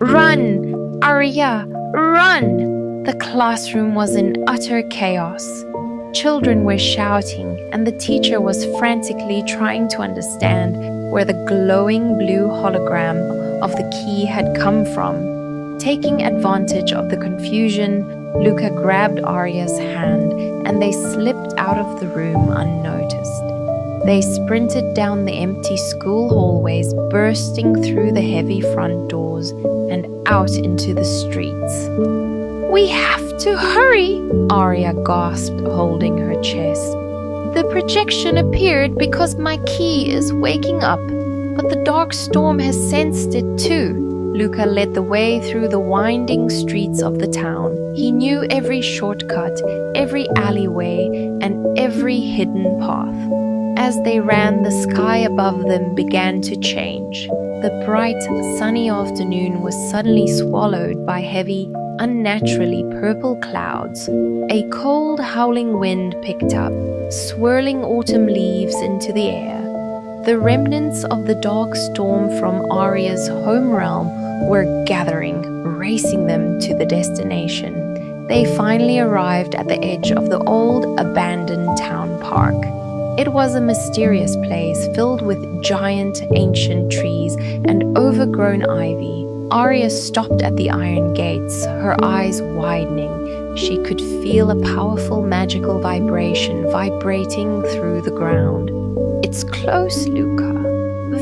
"Run, Aria, run!" The classroom was in utter chaos. Children were shouting, and the teacher was frantically trying to understand where the glowing blue hologram of the key had come from. Taking advantage of the confusion, Luka grabbed Aria's hand, and they slipped out of the room unnoticed. They sprinted down the empty school hallways, bursting through the heavy front doors and out into the streets. "We have to hurry," Aria gasped, holding her chest. "The projection appeared because my key is waking up, but the dark storm has sensed it too." Luka led the way through the winding streets of the town. He knew every shortcut, every alleyway, and every hidden path. As they ran, the sky above them began to change. The bright, sunny afternoon was suddenly swallowed by heavy, unnaturally purple clouds. A cold, howling wind picked up, swirling autumn leaves into the air. The remnants of the dark storm from Aria's home realm were gathering, racing them to the destination. They finally arrived at the edge of the old, abandoned town park. It was a mysterious place filled with giant, ancient trees and overgrown ivy. Aria stopped at the iron gates, her eyes widening. She could feel a powerful magical vibration vibrating through the ground. "It's close, Luka.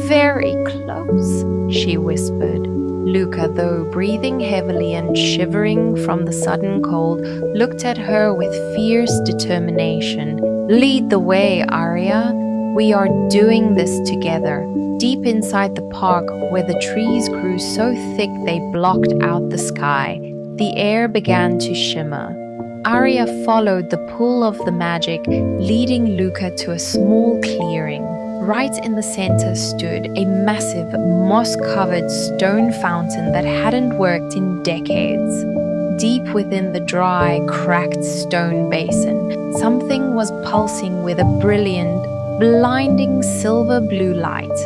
Very close," she whispered. Luka, though breathing heavily and shivering from the sudden cold, looked at her with fierce determination. "Lead the way, Aria. We are doing this together." Deep inside the park, where the trees grew so thick they blocked out the sky, the air began to shimmer. Aria followed the pull of the magic, leading Luka to a small clearing. Right in the center stood a massive, moss-covered stone fountain that hadn't worked in decades. Deep within the dry, cracked stone basin, something was pulsing with a brilliant, blinding silver blue light.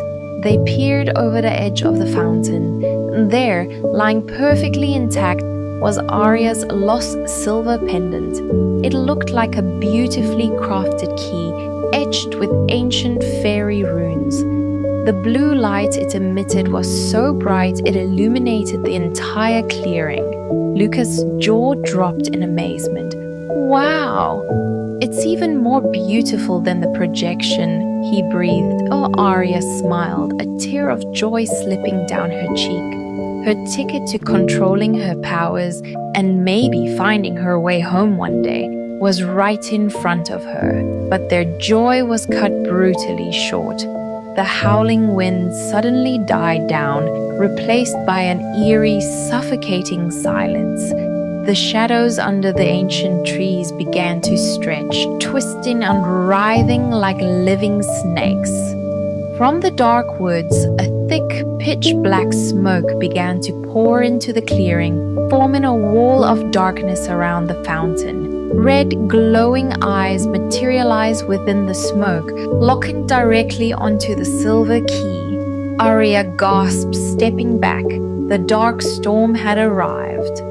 They peered over the edge of the fountain. There, lying perfectly intact, was Aria's lost silver pendant. It looked like a beautifully crafted key, etched with ancient fairy runes. The blue light it emitted was so bright it illuminated the entire clearing. Luka's jaw dropped in amazement. "Wow! It's even more beautiful than the projection," he breathed. Oh, Aria smiled, a tear of joy slipping down her cheek. Her ticket to controlling her powers and maybe finding her way home one day was right in front of her. But their joy was cut brutally short. The howling wind suddenly died down, replaced by an eerie, suffocating silence. The shadows under the ancient trees began to stretch, twisting and writhing like living snakes. From the dark woods, a thick, pitch-black smoke began to pour into the clearing, forming a wall of darkness around the fountain. Red, glowing eyes materialized within the smoke, locking directly onto the silver key. Aria gasped, stepping back. The dark storm had arrived.